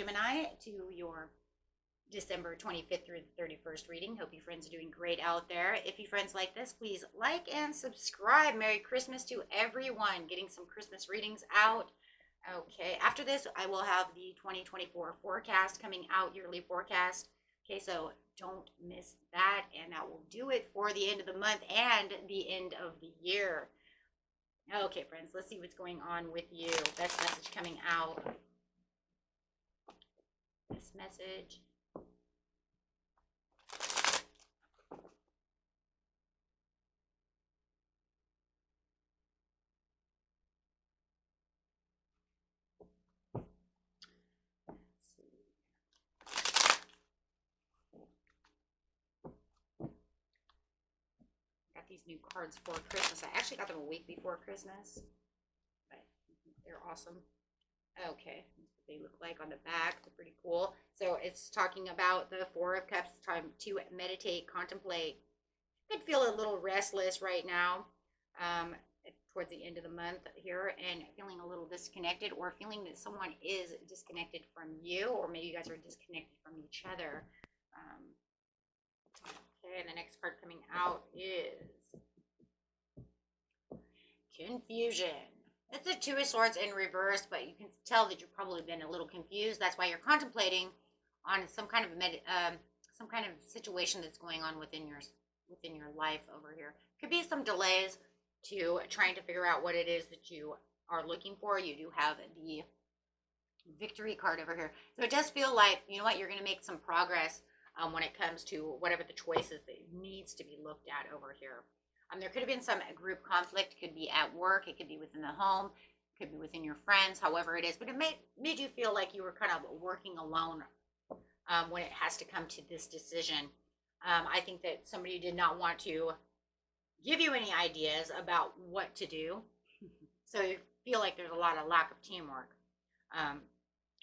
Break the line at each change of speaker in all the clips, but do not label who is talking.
Gemini, to your December 25th through the 31st reading. Hope you friends are doing great out there. If you friends like this, please like and subscribe. Merry Christmas to everyone. Getting some Christmas readings out. Okay, after this, I will have the 2024 forecast coming out, yearly forecast. Okay, so don't miss that. And that will do it for the end of the month and the end of the year. Okay, friends, let's see what's going on with you. Best message coming out. Best message. These new cards for Christmas. I actually got them a week before Christmas, but they're awesome. Okay, that's what they look like on the back. They're pretty cool. So it's talking about the Four of Cups, time to meditate, contemplate. You could feel a little restless right now, towards the end of the month here, and feeling a little disconnected, or feeling that someone is disconnected from you, or maybe you guys are disconnected from each other. Okay, and the next card coming out is Confusion. It's a Two of Swords in reverse, but you can tell that you've probably been a little confused. That's why you're contemplating on some kind of situation that's going on within your life over here. Could be some delays to trying to figure out what it is that you are looking for. You do have the Victory card over here, so it does feel like, you know what, you're going to make some progress when it comes to whatever the choices that needs to be looked at over here. There could have been some group conflict. It could be at work. It could be within the home. It could be within your friends, however it is. But it made you feel like you were kind of working alone when it has to come to this decision. I think that somebody did not want to give you any ideas about what to do. So you feel like there's a lot of lack of teamwork.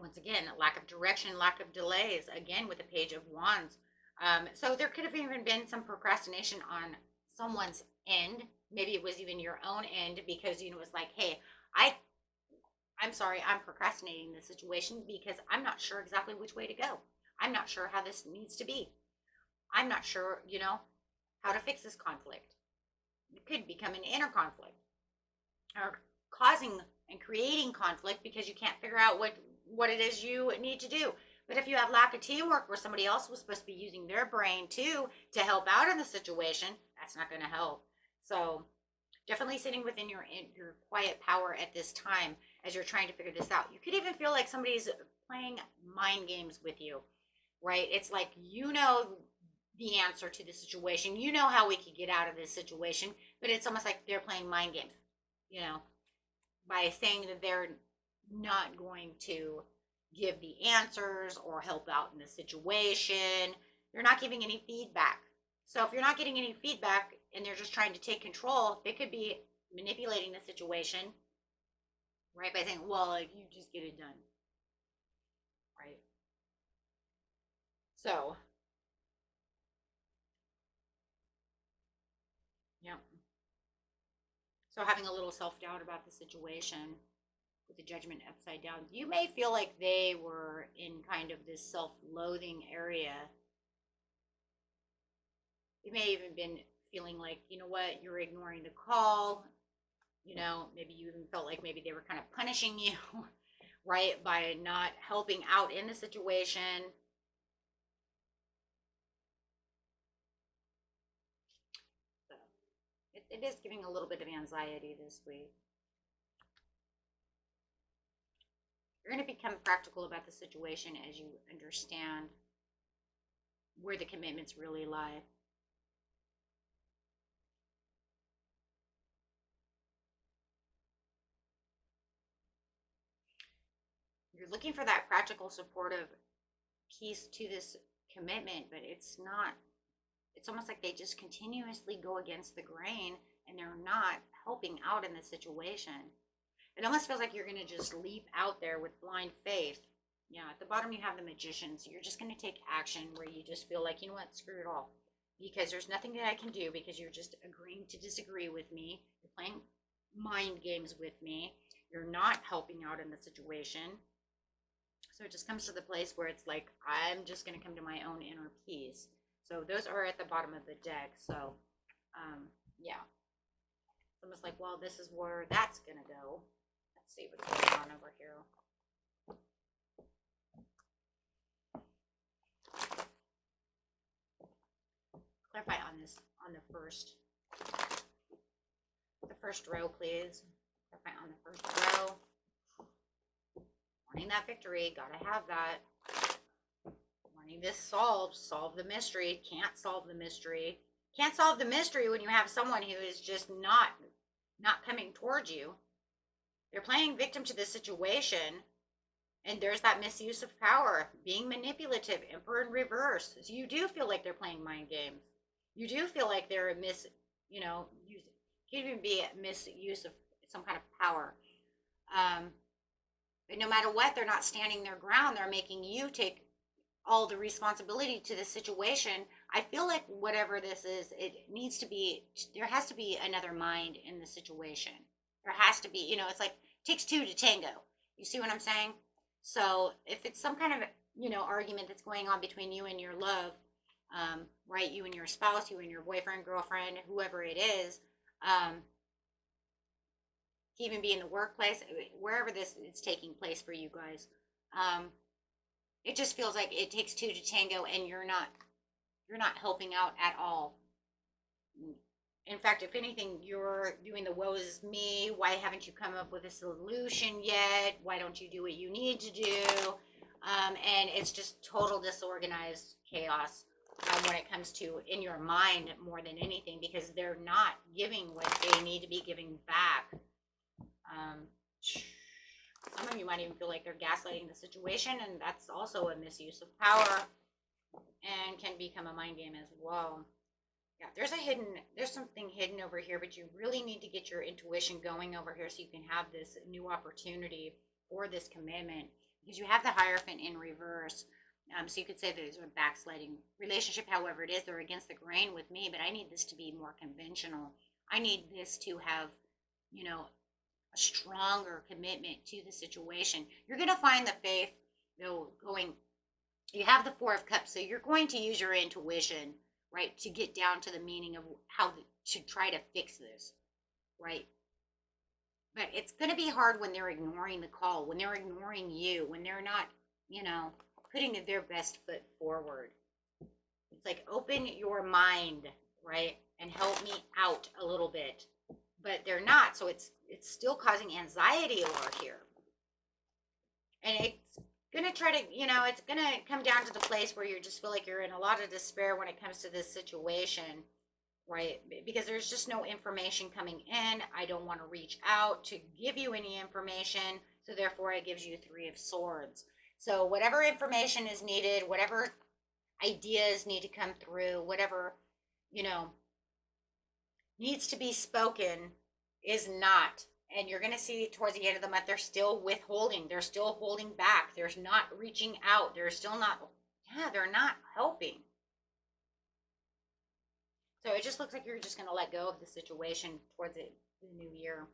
Once again, lack of direction, lack of delays, again with the Page of Wands. So there could have even been some procrastination on someone's end. Maybe it was even your own end, because, you know, it's like, hey, I'm sorry, I'm procrastinating this situation because I'm not sure exactly which way to go. I'm not sure how this needs to be. I'm not sure, you know, how to fix this conflict. It could become an inner conflict, or causing and creating conflict because you can't figure out what it is you need to do. But if you have lack of teamwork, where somebody else was supposed to be using their brain too to help out in the situation, that's not going to help. So definitely sitting within your quiet power at this time as you're trying to figure this out. You could even feel like somebody's playing mind games with you, right? It's like, you know the answer to the situation. You know how we could get out of this situation, but it's almost like they're playing mind games, you know, by saying that they're not going to give the answers or help out in the situation. You're not giving any feedback. So if you're not getting any feedback and they're just trying to take control, they could be manipulating the situation, right? By saying, well, like, you just get it done, right? So, yeah. So having a little self-doubt about the situation with the Judgment upside down, you may feel like they were in kind of this self-loathing area. You may even been feeling like, you know what, you're ignoring the call. You know, maybe you even felt like maybe they were kind of punishing you, right, by not helping out in the situation. So it is giving a little bit of anxiety this week. You're going to become practical about the situation as you understand where the commitments really lie. You're looking for that practical, supportive piece to this commitment, but it's not. It's almost like they just continuously go against the grain and they're not helping out in the situation. It almost feels like you're going to just leap out there with blind faith. Yeah, at the bottom you have the Magician. So you're just going to take action where you just feel like, you know what, screw it all. Because there's nothing that I can do, because you're just agreeing to disagree with me. You're playing mind games with me. You're not helping out in the situation. So it just comes to the place where it's like, I'm just going to come to my own inner peace. So those are at the bottom of the deck. So, yeah. It's almost like, well, this is where that's going to go. Let's see what's going on over here. Clarify on this, on the first row, please. Clarify on the first row. Wanting that victory, gotta have that. Wanting this solved, solve the mystery. Can't solve the mystery. Can't solve the mystery when you have someone who is just not coming towards you. They're playing victim to the situation, and there's that misuse of power, being manipulative, Emperor in reverse. So you do feel like they're playing mind games. You do feel like they're could even be a misuse of some kind of power. But no matter what, they're not standing their ground. They're making you take all the responsibility to the situation. I feel like whatever this is, there has to be another mind in the situation. There has to be, it's like, it takes two to tango. You see what I'm saying? So if it's some kind of, argument that's going on between you and your love, right, you and your spouse, you and your boyfriend, girlfriend, whoever it is, even be in the workplace, wherever this is taking place for you guys, it just feels like it takes two to tango, and you're not helping out at all. In fact, if anything, you're doing the woe is me. Why haven't you come up with a solution yet? Why don't you do what you need to do? And it's just total disorganized chaos when it comes to in your mind more than anything, because they're not giving what they need to be giving back. Some of you might even feel like they're gaslighting the situation, and that's also a misuse of power and can become a mind game as well. Yeah, there's something hidden over here, but you really need to get your intuition going over here so you can have this new opportunity or this commitment, because you have the Hierophant in reverse. So you could say that it's a backsliding relationship, however it is, they're against the grain with me, but I need this to be more conventional. I need this to have, a stronger commitment to the situation. You're going to find the faith, you have the Four of Cups, so you're going to use your intuition, right, to get down to the meaning of how to try to fix this, right? But it's going to be hard when they're ignoring the call, when they're ignoring you, when they're not, putting their best foot forward. It's like, open your mind, right, and help me out a little bit. But they're not, so it's still causing anxiety over here. And it's gonna try to, it's gonna come down to the place where you just feel like you're in a lot of despair when it comes to this situation, right? Because there's just no information coming in. I don't want to reach out to give you any information, so therefore it gives you Three of Swords. So whatever information is needed, whatever ideas need to come through, whatever, needs to be spoken is not. And you're going to see towards the end of the month, they're still withholding. They're still holding back. They're not reaching out. They're still not, they're not helping. So it just looks like you're just going to let go of the situation towards the new year.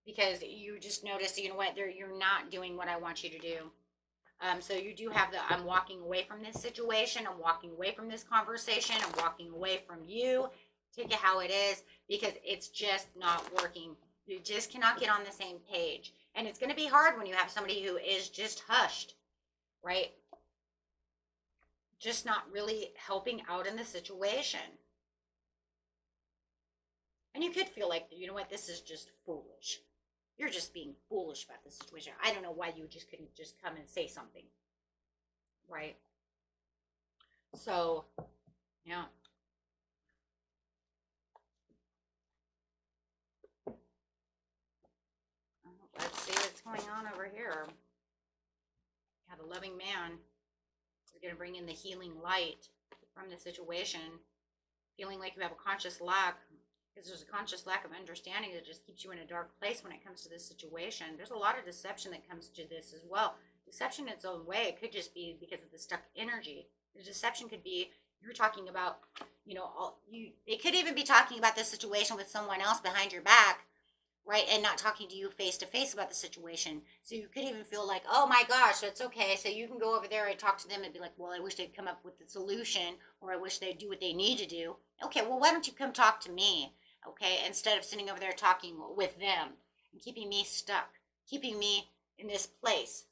Because you just notice, you know what, you're not doing what I want you to do. So you do have I'm walking away from this situation. I'm walking away from this conversation. I'm walking away from you. Take it how it is, because it's just not working. You just cannot get on the same page. And it's going to be hard when you have somebody who is just hushed, right? Just not really helping out in the situation. And you could feel like, you know what, this is just foolish. You're just being foolish about the situation. I don't know why you just couldn't just come and say something, right? So, yeah. Let's see what's going on over here. Yeah, the loving man is going to bring in the healing light from the situation. Feeling like you have a conscious lack, because there's a conscious lack of understanding that just keeps you in a dark place when it comes to this situation. There's a lot of deception that comes to this as well. Deception in its own way. It could just be because of the stuck energy. The deception could be you're talking about, they could even be talking about this situation with someone else behind your back, right? And not talking to you face to face about the situation. So you could even feel like, oh my gosh, that's okay. So you can go over there and talk to them and be like, well, I wish they'd come up with the solution, or I wish they'd do what they need to do. Okay, well, why don't you come talk to me? Okay, instead of sitting over there talking with them and keeping me stuck, keeping me in this place,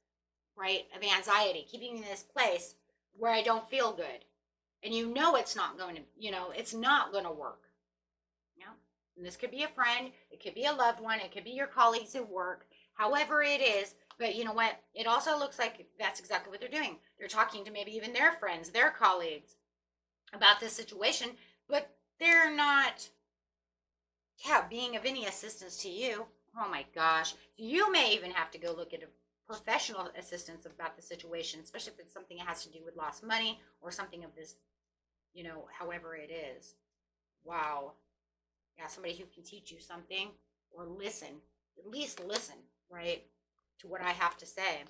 right, of anxiety, keeping me in this place where I don't feel good. And you know it's not going to, it's not going to work. Yeah. And this could be a friend, it could be a loved one, it could be your colleagues at work, however it is. But you know what? It also looks like that's exactly what they're doing. They're talking to maybe even their friends, their colleagues about this situation, but they're not, yeah, being of any assistance to you. Oh my gosh. You may even have to go look at a professional assistance about the situation, especially if it's something that has to do with lost money or something of this, however it is. Wow. Yeah, somebody who can teach you something or listen, at least listen, right, to what I have to say.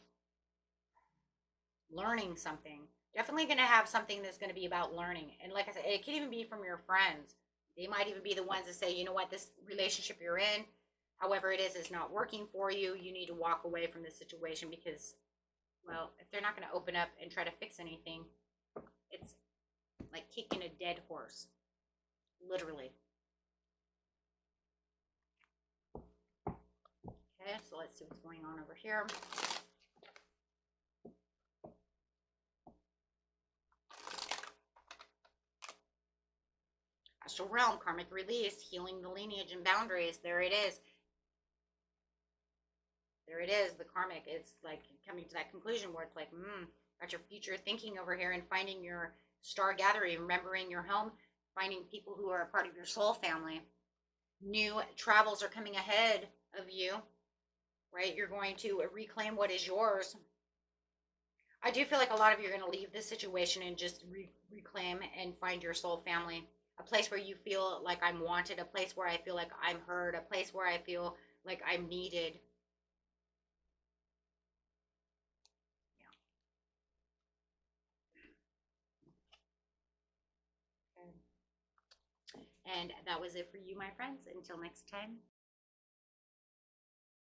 Learning something. Definitely going to have something that's going to be about learning. And like I said, it can even be from your friends. They might even be the ones that say, you know what, this relationship you're in, however it is not working for you. You need to walk away from this situation because, well, if they're not going to open up and try to fix anything, it's like kicking a dead horse, literally. Okay, so let's see what's going on over here. Astral realm, karmic release, healing the lineage and boundaries. There it is. There it is. The karmic. It's like coming to that conclusion where it's like, got your future thinking over here and finding your star gathering, remembering your home, finding people who are a part of your soul family. New travels are coming ahead of you, right? You're going to reclaim what is yours. I do feel like a lot of you are going to leave this situation and just reclaim and find your soul family. A place where you feel like I'm wanted, a place where I feel like I'm heard, a place where I feel like I'm needed. Yeah. Okay. And that was it for you, my friends. Until next time.